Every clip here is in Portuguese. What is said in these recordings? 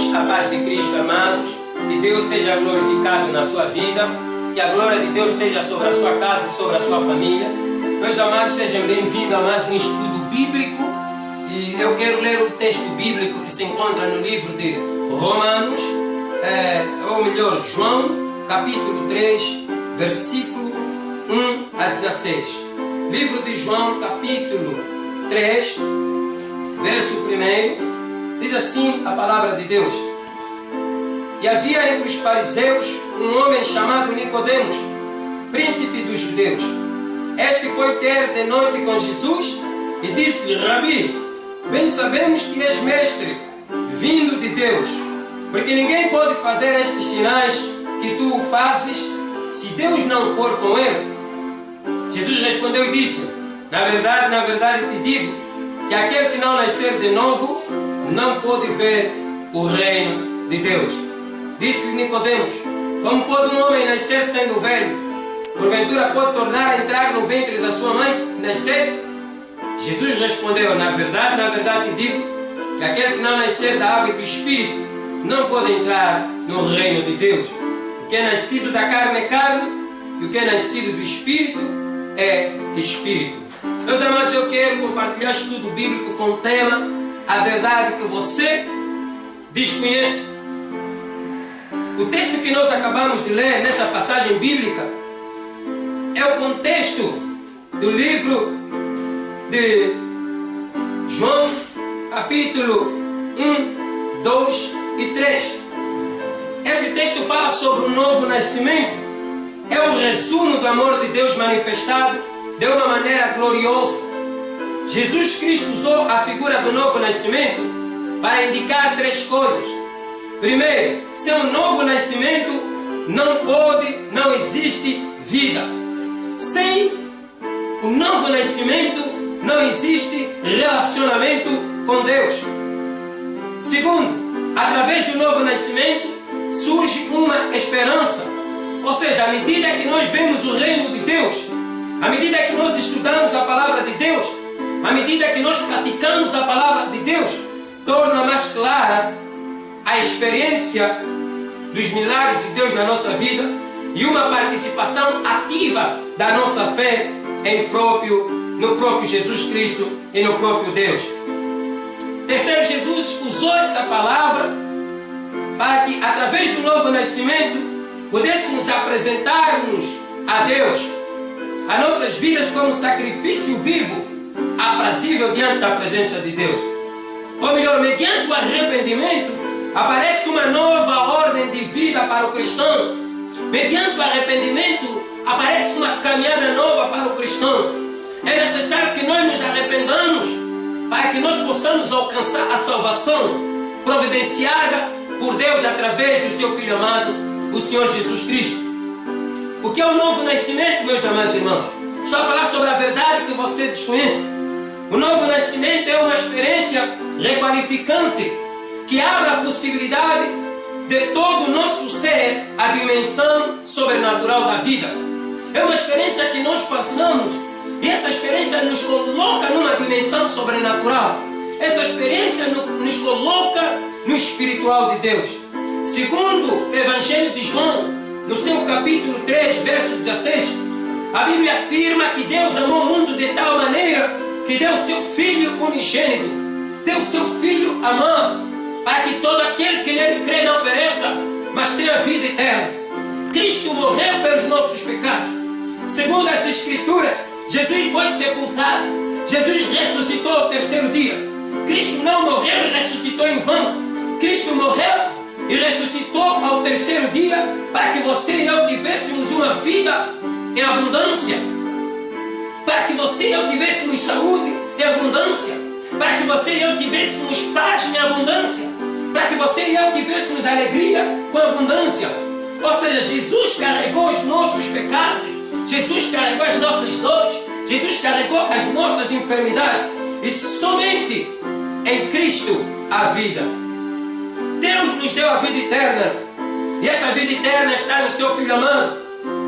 Deus, a paz de Cristo, amados. Que Deus seja glorificado na sua vida. Que a glória de Deus esteja sobre a sua casa e sobre a sua família. Meus amados, sejam bem-vindos a mais um estudo bíblico. E eu quero ler o texto bíblico que se encontra no livro de Romanos, ou melhor, João, capítulo 3, versículo 1 a 16. Livro de João, capítulo 3, verso 1, diz assim a palavra de Deus: E havia entre os fariseus um homem chamado Nicodemos, príncipe dos judeus. Este foi ter de noite com Jesus e disse-lhe: Rabi, bem sabemos que és mestre, vindo de Deus, porque ninguém pode fazer estes sinais que tu fazes se Deus não for com ele. Jesus respondeu e disse: na verdade te digo, que aquele que não nascer de novo não pode ver o reino de Deus. Disse-lhe Nicodemos: como pode um homem nascer sendo velho? Porventura pode tornar a entrar no ventre da sua mãe e nascer? Jesus respondeu: na verdade te digo, que aquele que não nascer da água e do Espírito não pode entrar no reino de Deus. O que é nascido da carne é carne, e o que é nascido do Espírito é Espírito. Meus amados, eu quero compartilhar estudo bíblico com o tema A Verdade que Você Desconhece. O texto que nós acabamos de ler nessa passagem bíblica é o contexto do livro de João, capítulo 1, 2 e 3. Esse texto fala sobre o novo nascimento. É um resumo do amor de Deus manifestado de uma maneira gloriosa. Jesus Cristo usou a figura do novo nascimento para indicar três coisas. Primeiro, sem um novo nascimento não existe vida. Sem o novo nascimento não existe relacionamento com Deus. Segundo, através do novo nascimento surge uma esperança. Ou seja, à medida que nós vemos o reino de Deus, à medida que nós estudamos a palavra de Deus, à medida que nós praticamos a palavra de Deus, torna mais clara a experiência dos milagres de Deus na nossa vida e uma participação ativa da nossa fé no próprio Jesus Cristo e no próprio Deus. Terceiro, Jesus usou essa palavra para que, através do novo nascimento, pudéssemos apresentar-nos a Deus, as nossas vidas como sacrifício vivo, aprazível diante da presença de Deus. Ou melhor, mediante o arrependimento, aparece uma nova ordem de vida para o cristão. Mediante o arrependimento, aparece uma caminhada nova para o cristão. É necessário que nós nos arrependamos para que nós possamos alcançar a salvação providenciada por Deus através do seu Filho amado, o Senhor Jesus Cristo. O que é o novo nascimento, meus amados irmãos? Estou a falar sobre a verdade que você desconhece. O novo nascimento é uma experiência requalificante que abre a possibilidade de todo o nosso ser a dimensão sobrenatural da vida. É uma experiência que nós passamos e essa experiência nos coloca numa dimensão sobrenatural. Essa experiência nos coloca no espiritual de Deus. Segundo o Evangelho de João, no seu capítulo 3, verso 16, a Bíblia afirma que Deus amou o mundo de tal maneira que deu seu Filho unigênito, deu seu Filho amado, para que todo aquele que nele crê não pereça, mas tenha vida eterna. Cristo morreu pelos nossos pecados. Segundo as Escrituras, Jesus foi sepultado. Jesus ressuscitou ao terceiro dia. Cristo não morreu e ressuscitou em vão. Cristo morreu e ressuscitou ao terceiro dia para que você e eu tivéssemos uma vida em abundância. Para que você e eu tivéssemos saúde em abundância. Para que você e eu tivéssemos paz em abundância. Para que você e eu tivéssemos alegria com abundância. Ou seja, Jesus carregou os nossos pecados. Jesus carregou as nossas dores. Jesus carregou as nossas enfermidades. E somente em Cristo a vida. Deus nos deu a vida eterna. E essa vida eterna está no seu Filho amado.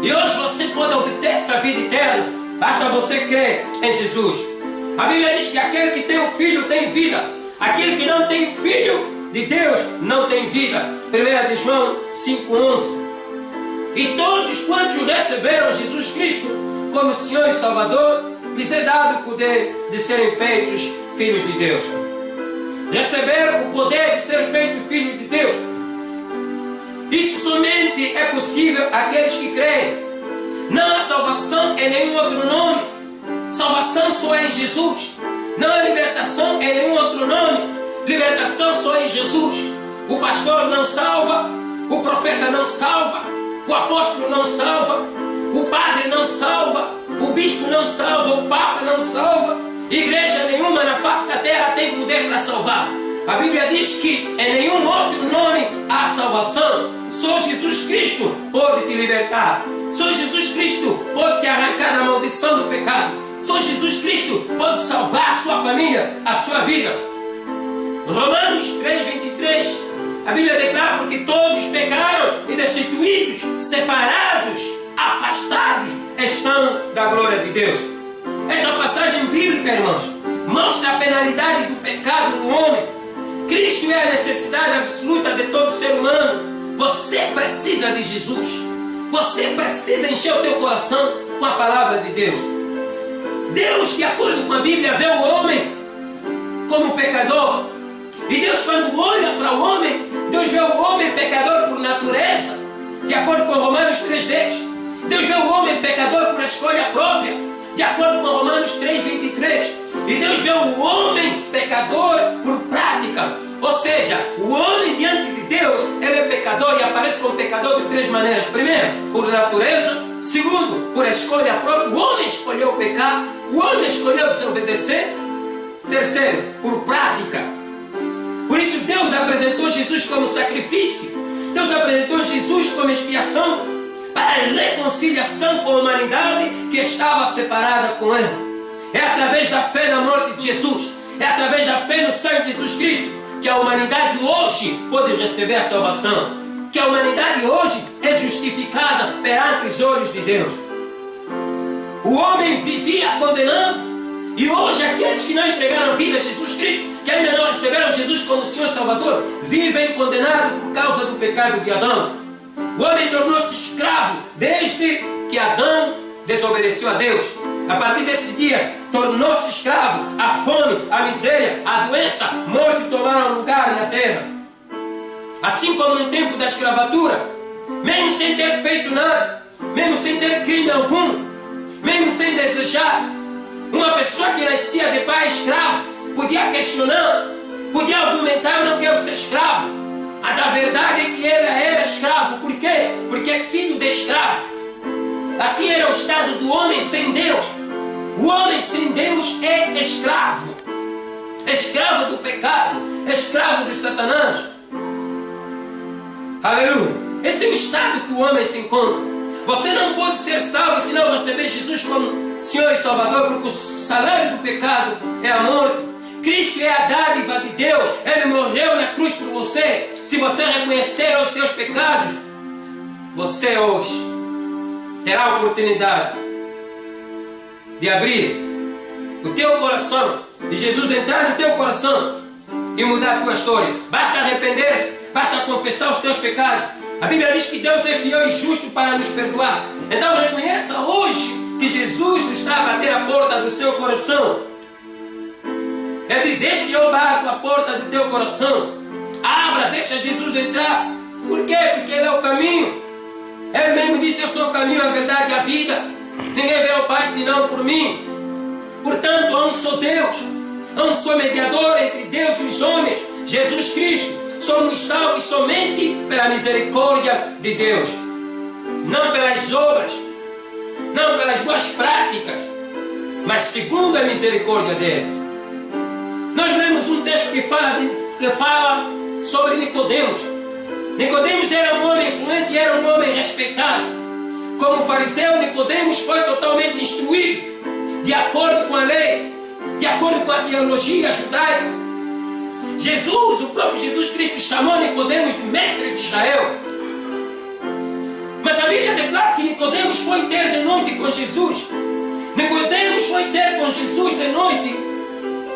E hoje você pode obter essa vida eterna. Basta você crer em Jesus. A Bíblia diz que aquele que tem o Filho tem vida. Aquele que não tem Filho de Deus não têm vida. 1 de João 5,11. E todos quantos receberam Jesus Cristo como Senhor e Salvador, lhes é dado o poder de serem feitos filhos de Deus. Receber o poder de ser feito filho de Deus. Isso somente é possível àqueles que creem. Não há salvação em nenhum outro nome. Salvação só é em Jesus. Não há libertação em nenhum outro nome. Libertação só é em Jesus. O pastor não salva, o profeta não salva, o apóstolo não salva, o padre não salva, o bispo não salva, o papa não salva. Igreja nenhuma na face da terra tem poder para salvar. A Bíblia diz que em nenhum outro nome há salvação. Só Jesus Cristo pode te libertar. Só Jesus Cristo pode te arrancar da maldição do pecado. Só Jesus Cristo pode salvar a sua família, a sua vida. Romanos 3,23. A Bíblia declara: porque todos pecaram e destituídos, separados, afastados estão da glória de Deus. Esta passagem bíblica, irmãos, mostra a penalidade do pecado no homem. Cristo é a necessidade absoluta de todo ser humano. Você precisa de Jesus. Você precisa encher o teu coração com a palavra de Deus. Deus, de acordo com a Bíblia, vê o homem como pecador. E Deus, quando olha para o homem, Deus vê o homem pecador por natureza, de acordo com Romanos 3,10. Deus vê o homem pecador por escolha própria, de acordo com Romanos 3,23. E Deus vê o homem pecador por prática. Ou seja, o homem diante de Deus, ele é pecador e aparece como pecador de três maneiras. Primeiro, por natureza. Segundo, por escolha própria. O homem escolheu pecar, o homem escolheu desobedecer. Terceiro, por prática. Por isso Deus apresentou Jesus como sacrifício. Deus apresentou Jesus como expiação para a reconciliação com a humanidade que estava separada com Ele. É através da fé na morte de Jesus, é através da fé no sangue de Jesus Cristo, que a humanidade hoje pode receber a salvação, que a humanidade hoje é justificada perante os olhos de Deus. O homem vivia condenando, e hoje aqueles que não entregaram a vida a Jesus Cristo, que ainda não receberam Jesus como Senhor e Salvador, vivem condenados por causa do pecado de Adão. O homem tornou-se escravo desde que Adão desobedeceu a Deus. A partir desse dia, tornou-se escravo. A fome, a miséria, a doença, a morte tomaram lugar na terra. Assim como no tempo da escravatura, mesmo sem ter feito nada, mesmo sem ter crime algum, mesmo sem desejar, uma pessoa que nascia de pai escravo podia questionar, podia argumentar: eu não quero ser escravo. Mas a verdade é que ele era escravo. Por quê? Porque é filho de escravo. Assim era o estado do homem sem Deus. O homem sem Deus é escravo. Escravo do pecado. Escravo de Satanás. Aleluia. Esse é o estado que o homem se encontra. Você não pode ser salvo se não receber Jesus como Senhor e Salvador, porque o salário do pecado é a morte. Cristo é a dádiva de Deus. Ele morreu na cruz por você. Se você reconhecer os seus pecados, você hoje terá a oportunidade de abrir o teu coração, de Jesus entrar no teu coração e mudar a tua história. Basta arrepender-se, basta confessar os teus pecados. A Bíblia diz que Deus é fiel e justo para nos perdoar. Então reconheça hoje que Jesus está a bater a porta do seu coração. Ele diz: eis que eu bato a porta do teu coração. Abra, deixa Jesus entrar. Por quê? Porque Ele é o caminho. Ele mesmo disse: eu sou o caminho, a verdade e a vida. Ninguém vê ao Pai senão por mim. Portanto, há um só Deus, há um só mediador entre Deus e os homens, Jesus Cristo. Somos salvos somente pela misericórdia de Deus, não pelas obras, não pelas boas práticas, mas segundo a misericórdia dele. Nós lemos um texto que fala sobre Nicodemos. Nicodemos era um homem influente e era um homem respeitado. Como fariseu, Nicodemos foi totalmente instruído de acordo com a lei, de acordo com a teologia judaica. Jesus, o próprio Jesus Cristo, chamou Nicodemos de mestre de Israel. Mas a Bíblia declara que Nicodemos foi ter de noite com Jesus. Nicodemos foi ter com Jesus de noite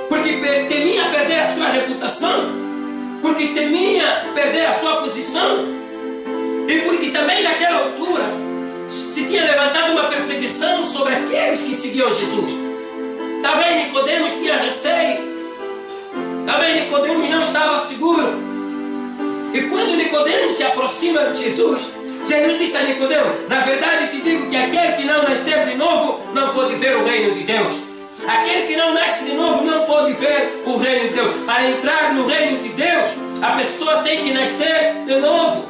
porque temia perder a sua reputação, porque temia perder a sua posição, e porque também naquela altura se tinha levantado uma perseguição sobre aqueles que seguiam Jesus. Também Nicodemos tinha receio, também Nicodemos não estava seguro. E quando Nicodemos se aproxima de Jesus, Jesus disse a Nicodemos: na verdade te digo que aquele que não nascer de novo não pode ver o reino de Deus. Aquele que não nasce de novo não pode ver o reino de Deus. Para entrar no reino de Deus, a pessoa tem que nascer de novo.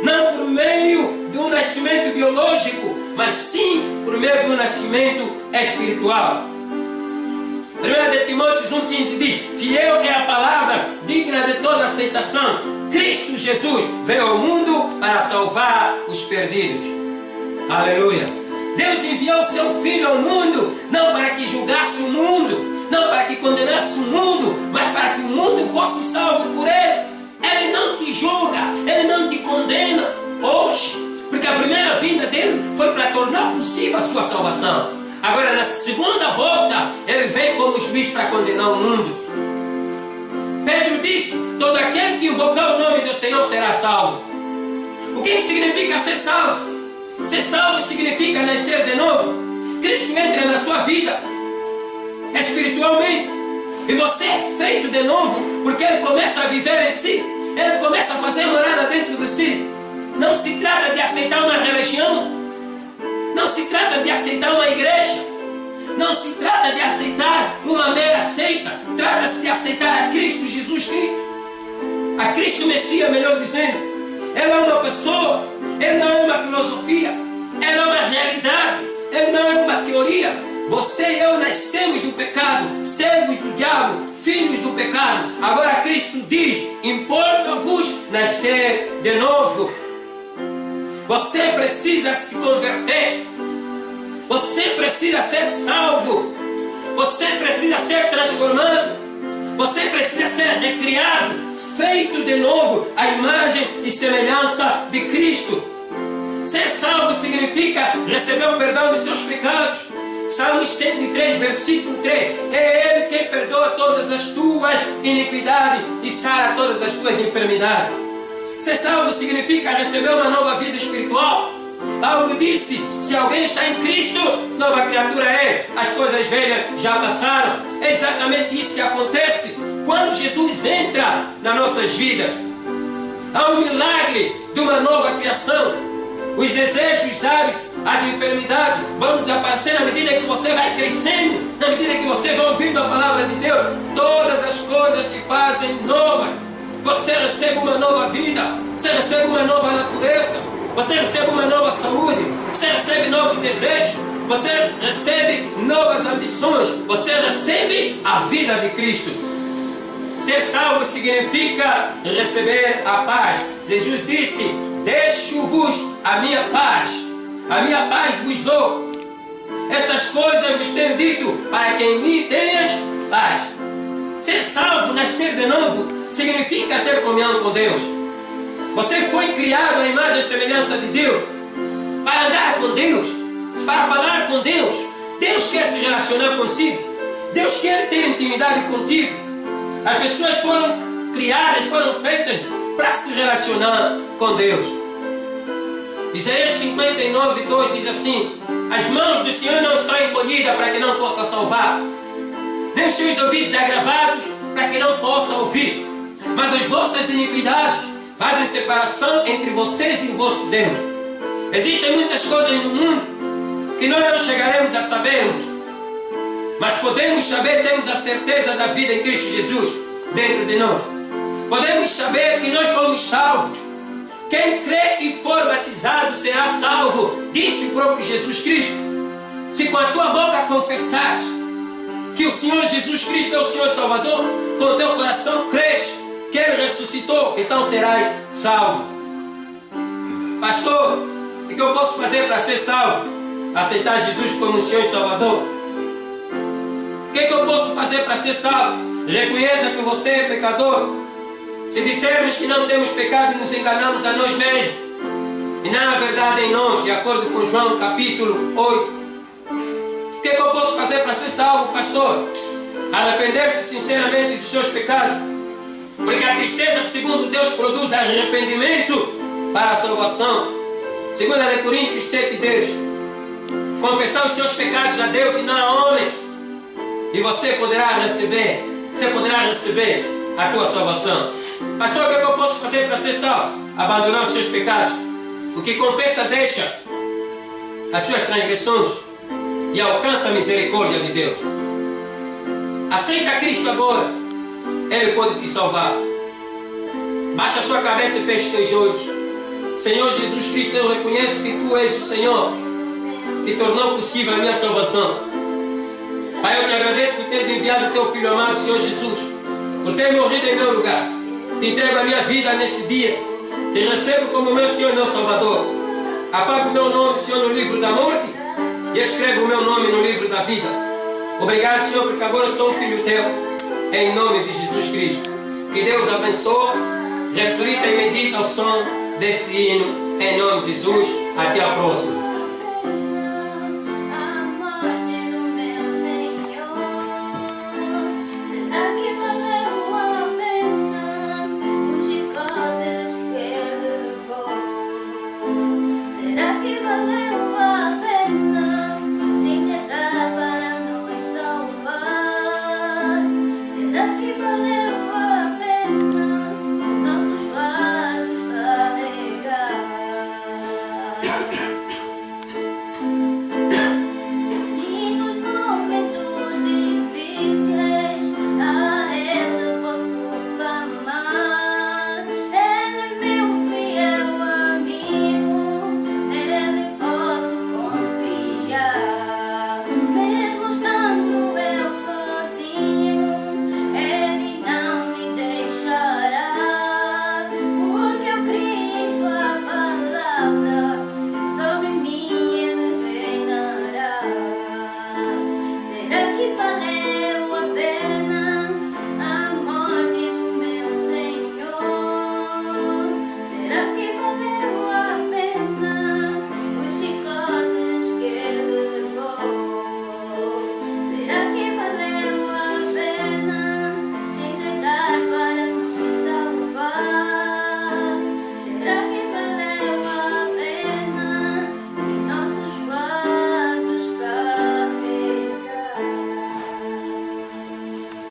Não por meio de um nascimento biológico, mas sim por meio de um nascimento espiritual. 1 Timóteo 1,15 diz: fiel é a palavra, digna de toda aceitação. Cristo Jesus veio ao mundo para salvar os perdidos. Aleluia! Deus enviou seu Filho ao mundo, não para que julgasse o mundo, não para que condenasse o mundo, mas para que o mundo fosse salvo por Ele. Ele não te julga, Ele não te condena hoje, porque a primeira vinda dele foi para tornar possível a sua salvação. Agora, na segunda volta, Ele vem como juiz para condenar o mundo. Pedro disse: todo aquele que invocar o nome do Senhor será salvo. O que significa ser salvo? Ser salvo significa nascer de novo. Cristo entra na sua vida espiritualmente, e você é feito de novo, porque Ele começa a viver em si. Ele começa a fazer morada dentro de si. Não se trata de aceitar uma religião, não se trata de aceitar uma igreja, não se trata de aceitar uma mera seita. Trata-se de aceitar a Cristo Jesus Cristo, a Cristo Messias, melhor dizendo. Ele é uma pessoa, Ele não é uma filosofia, Ele é uma realidade, Ele não é uma teoria. Você e eu nascemos do pecado, servos do diabo, filhos do pecado. Agora Cristo diz: importa-vos nascer de novo. Você precisa se converter, você precisa ser salvo, você precisa ser transformado, você precisa ser recriado, feito de novo à imagem e semelhança de Cristo. Ser salvo significa receber o perdão dos seus pecados. Salmos 103, versículo 3. É Ele quem perdoa todas as tuas iniquidades e sara todas as tuas enfermidades. Ser salvo significa receber uma nova vida espiritual. Paulo disse: se alguém está em Cristo, nova criatura é. As coisas velhas já passaram. É exatamente isso que acontece quando Jesus entra nas nossas vidas. Há um milagre de uma nova criação. Os desejos, os hábitos, as enfermidades vão desaparecer na medida que você vai crescendo, na medida que você vai ouvindo a palavra de Deus. Todas as coisas se fazem novas. Você recebe uma nova vida, você recebe uma nova natureza, você recebe uma nova saúde, você recebe novos desejos, você recebe novas ambições, você recebe a vida de Cristo. Ser salvo significa receber a paz. Jesus disse: deixo-vos a minha paz vos dou. Estas coisas vos tenho dito, para que em mim tenhas paz. Ser salvo, nascer de novo, significa ter comunhão com Deus. Você foi criado à imagem e semelhança de Deus, para andar com Deus, para falar com Deus. Deus quer se relacionar consigo, Deus quer ter intimidade contigo. As pessoas foram criadas, foram feitas para se relacionar com Deus. Isaías 59, 2 diz assim: as mãos do Senhor não estão encolhidas para que não possa salvar, nem os seus ouvidos agravados para que não possa ouvir. Mas as vossas iniquidades fazem separação entre vocês e o vosso Deus. Existem muitas coisas no mundo que nós não chegaremos a sabermos, mas podemos saber, temos a certeza da vida em Cristo Jesus dentro de nós. Podemos saber que nós fomos salvos. Quem crê e for batizado será salvo, disse o próprio Jesus Cristo. Se com a tua boca confessares que o Senhor Jesus Cristo é o Senhor Salvador, com o teu coração crês que Ele ressuscitou, então serás salvo. Pastor, o que eu posso fazer para ser salvo? Aceitar Jesus como o Senhor Salvador. O que eu posso fazer para ser salvo? Reconheça que você é pecador. Se dissermos que não temos pecado, nos enganamos a nós mesmos, e não há verdade em nós, de acordo com João capítulo 8. O que eu posso fazer para ser salvo, pastor? Arrepender-se sinceramente dos seus pecados, Porque a tristeza, segundo Deus, produz arrependimento para a salvação. 2 Coríntios 7:10. Confessar os seus pecados a Deus e não a homens, e você poderá receber a tua salvação. Pastor, o que eu posso fazer para ser salvo? Abandonar os seus pecados. O que confessa deixa as suas transgressões e alcança a misericórdia de Deus. Aceita Cristo agora, Ele pode te salvar. Baixa a sua cabeça e feche os teus olhos. Senhor Jesus Cristo, eu reconheço que Tu és o Senhor que tornou possível a minha salvação. Pai, eu te agradeço por teres enviado o Teu Filho amado, Senhor Jesus, por ter morrido em meu lugar. Te entrego a minha vida neste dia. Te recebo como meu Senhor e meu Salvador. Apaga o meu nome, Senhor, no livro da morte e escreva o meu nome no livro da vida. Obrigado, Senhor, porque agora sou um filho Teu, em nome de Jesus Cristo. Que Deus abençoe, reflita e medita ao som desse hino, em nome de Jesus. Até a próxima.